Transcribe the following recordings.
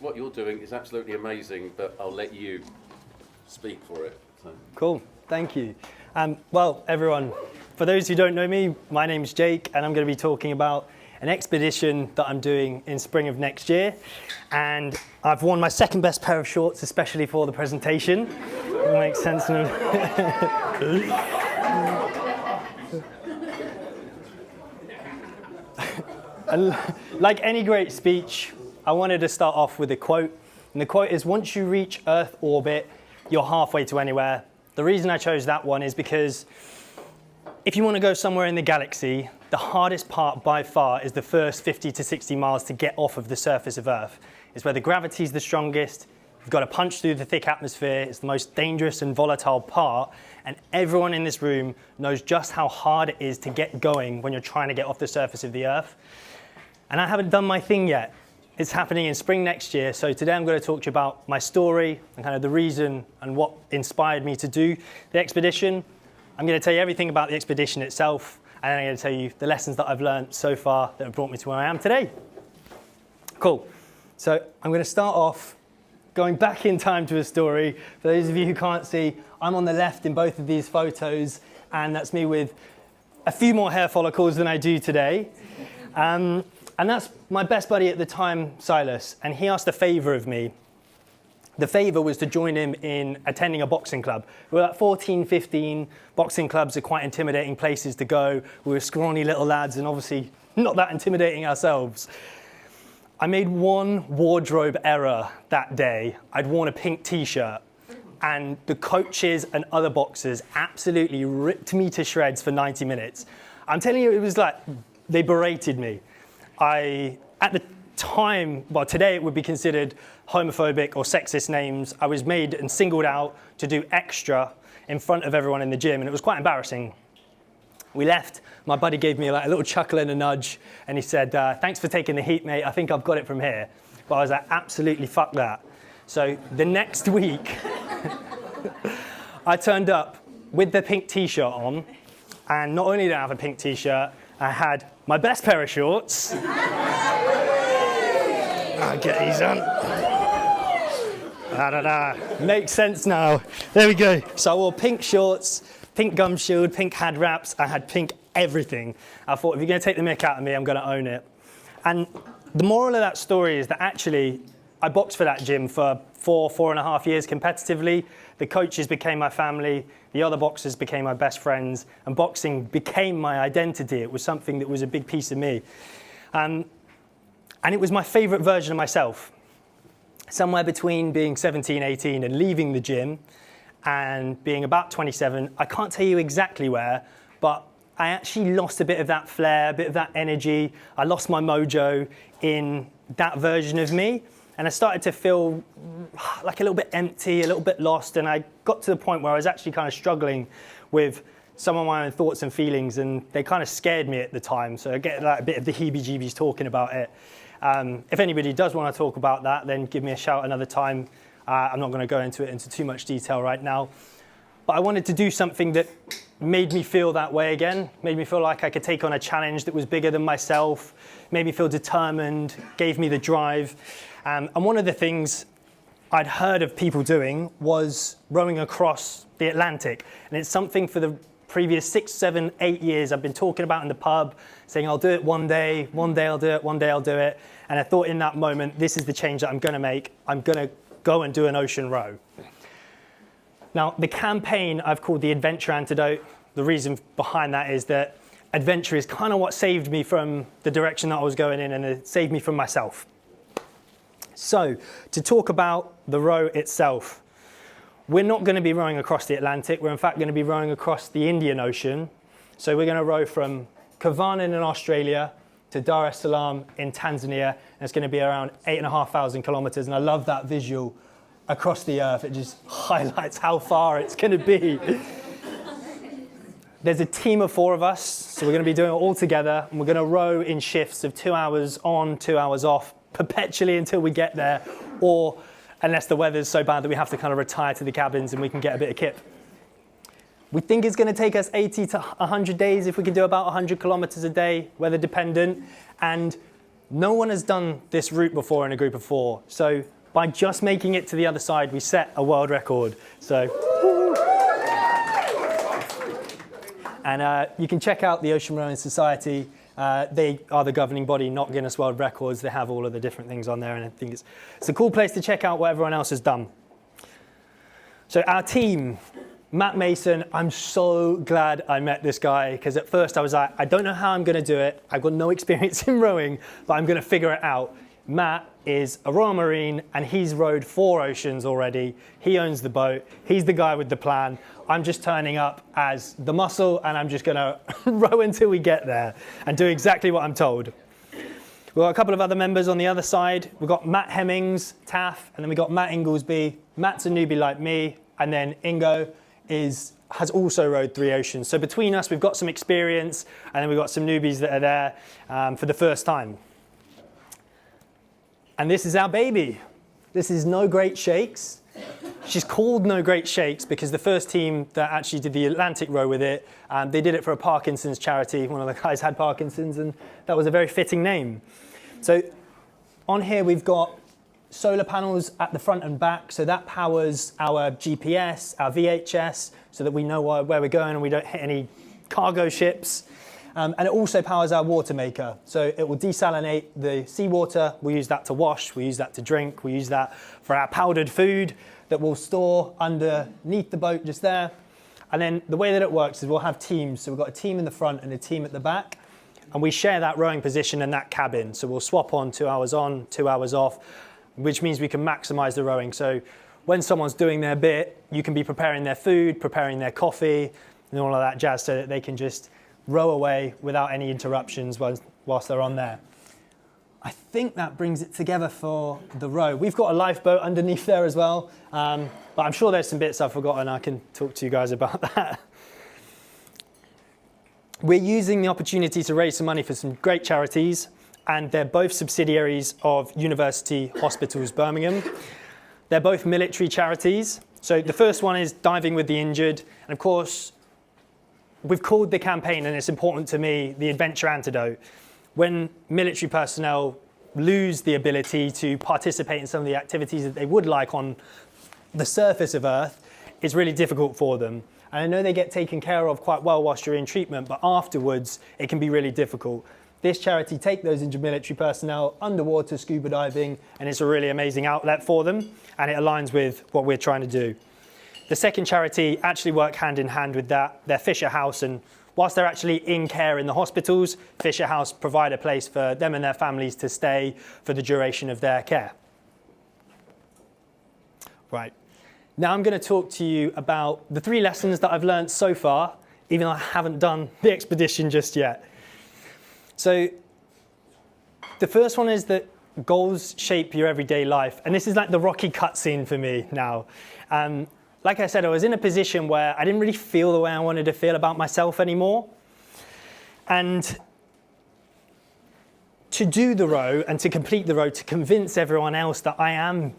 what you're doing is absolutely amazing, but I'll let you speak for it. So. Cool, thank you. Well, everyone, for those who don't know me, my name's Jake, and I'm going to be talking about an expedition that I'm doing in spring of next year. And I've worn my second best pair of shorts, especially for the presentation. It makes sense. And like any great speech, I wanted to start off with a quote. And the quote is, once you reach Earth orbit, you're halfway to anywhere. The reason I chose that one is because if you want to go somewhere in the galaxy, the hardest part by far is the first 50 to 60 miles to get off of the surface of Earth. It's where the gravity is the strongest. You've got to punch through the thick atmosphere. It's the most dangerous and volatile part. And everyone in this room knows just how hard it is to get going when you're trying to get off the surface of the Earth. And I haven't done my thing yet. It's happening in spring next year. So today I'm going to talk to you about my story and kind of the reason and what inspired me to do the expedition. I'm going to tell you everything about the expedition itself, and then I'm going to tell you the lessons that I've learned so far that have brought me to where I am today. Cool. So I'm going to start off going back in time to a story. For those of you who can't see, I'm on the left in both of these photos, and that's me with a few more hair follicles than I do today. And that's my best buddy at the time, Silas, and he asked a favor of me. The favor was to join him in attending a boxing club. We were like 14, 15. Boxing clubs are quite intimidating places to go. We were scrawny little lads and obviously not that intimidating ourselves. I made one wardrobe error that day. I'd worn a pink t-shirt and the coaches and other boxers absolutely ripped me to shreds for 90 minutes. I'm telling you, it was like they berated me. At the time, well, today it would be considered homophobic or sexist names. I was made and singled out to do extra in front of everyone in the gym, and it was quite embarrassing. We left. My buddy gave me like a little chuckle and a nudge, and he said, thanks for taking the heat, mate. I think I've got it from here. But I was like, absolutely fuck that. So the next week, I turned up with the pink t-shirt on, and not only did I have a pink t-shirt, I had my best pair of shorts. I'll get these on. Makes sense now. There we go. So I wore pink shorts, pink gum shield, pink head wraps. I had pink everything. I thought, if you're going to take the mick out of me, I'm going to own it. And the moral of that story is that actually, I boxed for that gym for 4.5 years competitively. The coaches became my family. The other boxers became my best friends. And boxing became my identity. It was something that was a big piece of me. And it was my favorite version of myself. Somewhere between being 17, 18 and leaving the gym and being about 27. I can't tell you exactly where, but I actually lost a bit of that flair, a bit of that energy. I lost my mojo in that version of me. And I started to feel like a little bit empty, a little bit lost. And I got to the point where I was actually kind of struggling with some of my own thoughts and feelings. And they kind of scared me at the time. So I get like a bit of the heebie-jeebies talking about it. If anybody does want to talk about that, then give me a shout another time. I'm not going to go into too much detail right now. But I wanted to do something that made me feel that way again, made me feel like I could take on a challenge that was bigger than myself, made me feel determined, gave me the drive. And one of the things I'd heard of people doing was rowing across the Atlantic. And it's something for the previous 6, 7, 8 years I've been talking about in the pub, saying I'll do it one day I'll do it, one day I'll do it. And I thought in that moment, this is the change that I'm going to make. I'm going to go and do an ocean row. Now, the campaign I've called the Adventure Antidote. The reason behind that is that adventure is kind of what saved me from the direction that I was going in, and it saved me from myself. So, to talk about the row itself, we're not going to be rowing across the Atlantic. We're in fact going to be rowing across the Indian Ocean. So we're going to row from Kavanan in Australia to Dar es Salaam in Tanzania. And it's going to be around 8,500 kilometers. And I love that visual across the earth. It just highlights how far it's going to be. There's a team of 4 of us. So we're going to be doing it all together. And we're going to row in shifts of 2 hours on, 2 hours off, perpetually until we get there, or unless the weather's so bad that we have to kind of retire to the cabins and we can get a bit of kip. We think it's going to take us 80 to 100 days if we can do about 100 kilometers a day, weather dependent. And No one has done this route before in a group of 4. So by just making it to the other side, we set a world record. So, and you can check out the Ocean Rowing Society. They are the governing body, not Guinness World Records. They have all of the different things on there, and I think it's a cool place to check out what everyone else has done. So our team, Matt Mason, I'm so glad I met this guy, because at first I was like, I don't know how I'm going to do it. I've got no experience in rowing, but I'm going to figure it out. Matt is a Royal Marine, and he's rowed 4 oceans already. He owns the boat. He's the guy with the plan. I'm just turning up as the muscle, and I'm just going to row until we get there and do exactly what I'm told. We've got a couple of other members on the other side. We've got Matt Hemmings, Taff, and then we've got Matt Inglesby. Matt's a newbie like me, and then Ingo has also rowed 3 oceans. So between us, we've got some experience, and then we've got some newbies that are there for the first time. And this is our baby. This is No Great Shakes. She's called No Great Shakes because the first team that actually did the Atlantic row with it, they did it for a Parkinson's charity. One of the guys had Parkinson's, and that was a very fitting name. So on here, we've got solar panels at the front and back. So that powers our GPS, our VHS, so that we know where we're going and we don't hit any cargo ships. And it also powers our water maker. So it will desalinate the seawater. We use that to wash, we use that to drink, we use that for our powdered food that we'll store underneath the boat just there. And then the way that it works is we'll have teams. So we've got a team in the front and a team at the back. And we share that rowing position and that cabin. So we'll swap on 2 hours on, 2 hours off, which means we can maximize the rowing. So when someone's doing their bit, you can be preparing their food, preparing their coffee, and all of that jazz so that they can just row away without any interruptions whilst they're on there. I think that brings it together for the row. We've got a lifeboat underneath there as well, but I'm sure there's some bits I've forgotten. I can talk to you guys about that. We're using the opportunity to raise some money for some great charities, and they're both subsidiaries of University Hospitals Birmingham. They're both military charities. So the first one is Diving with the Injured, and of course, we've called the campaign, and it's important to me, the Adventure Antidote. When military personnel lose the ability to participate in some of the activities that they would like on the surface of Earth, it's really difficult for them. And I know they get taken care of quite well whilst you're in treatment, but afterwards it can be really difficult. This charity take those injured military personnel underwater scuba diving, and it's a really amazing outlet for them, and it aligns with what we're trying to do. The second charity actually work hand in hand with that. They're Fisher House, and whilst they're actually in care in the hospitals, Fisher House provide a place for them and their families to stay for the duration of their care. Right. Now I'm going to talk to you about the 3 lessons that I've learned so far, even though I haven't done the expedition just yet. So the first one is that goals shape your everyday life. And this is like the Rocky cutscene for me now. Like I said, I was in a position where I didn't really feel the way I wanted to feel about myself anymore. And to do the row and to complete the row, to convince everyone else that I am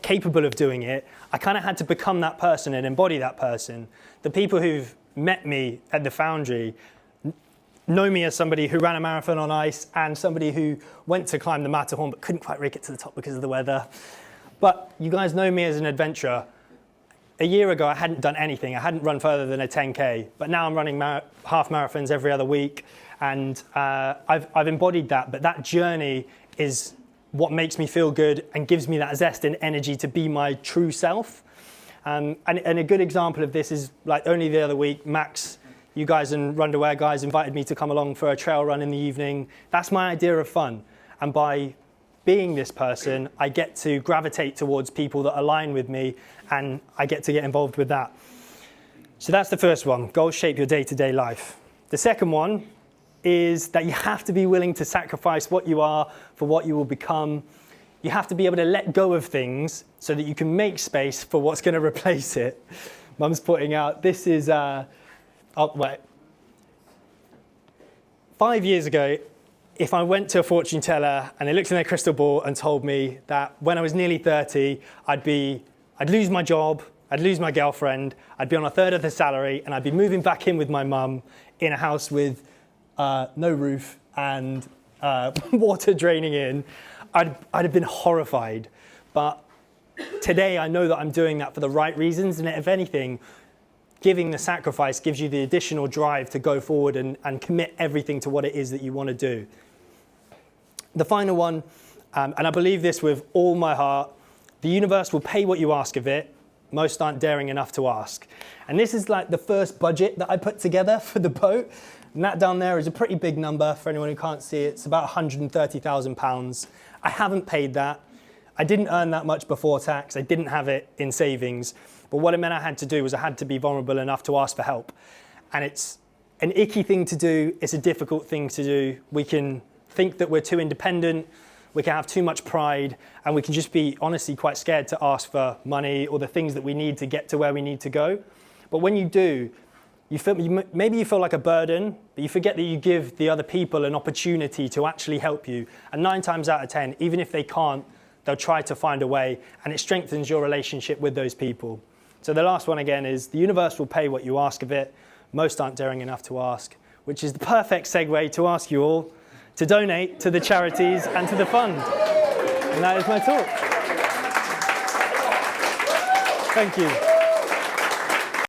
capable of doing it, I kind of had to become that person and embody that person. The people who've met me at the Foundry know me as somebody who ran a marathon on ice and somebody who went to climb the Matterhorn but couldn't quite make it to the top because of the weather. But you guys know me as an adventurer. A year ago, I hadn't done anything. I hadn't run further than a 10K, but now I'm running half marathons every other week, and I've embodied that. But that journey is what makes me feel good and gives me that zest and energy to be my true self. And a good example of this is like only the other week, Max, you guys and Runderwear guys invited me to come along for a trail run in the evening. That's my idea of fun, and by being this person, I get to gravitate towards people that align with me, and I get to get involved with that. So that's the first one, goals shape your day-to-day life. The second one is that you have to be willing to sacrifice what you are for what you will become. You have to be able to let go of things so that you can make space for what's going to replace it. Mum's putting out, this is, 5 years ago, if I went to a fortune teller and they looked in their crystal ball and told me that when I was nearly 30, I'd lose my job, I'd lose my girlfriend, I'd be on a third of the salary, and I'd be moving back in with my mum in a house with no roof and water draining in, I'd have been horrified. But today I know that I'm doing that for the right reasons, and if anything, giving the sacrifice gives you the additional drive to go forward and commit everything to what it is that you want to do. The final one, and I believe this with all my heart, the universe will pay what you ask of it. Most aren't daring enough to ask. And this is like the first budget that I put together for the boat. And that down there is a pretty big number for anyone who can't see it. It's about £130,000. I haven't paid that. I didn't earn that much before tax. I didn't have it in savings. But what it meant I had to do was I had to be vulnerable enough to ask for help. And it's an icky thing to do. It's a difficult thing to do. We can think that we're too independent. We can have too much pride. And we can just be honestly quite scared to ask for money or the things that we need to get to where we need to go. But when you do, maybe you feel like a burden, but you forget that you give the other people an opportunity to actually help you. And 9 times out of 10, even if they can't, they'll try to find a way, and it strengthens your relationship with those people. So the last one again is the universe will pay what you ask of it. Most aren't daring enough to ask, which is the perfect segue to ask you all to donate to the charities and to the fund. And that is my talk. Thank you.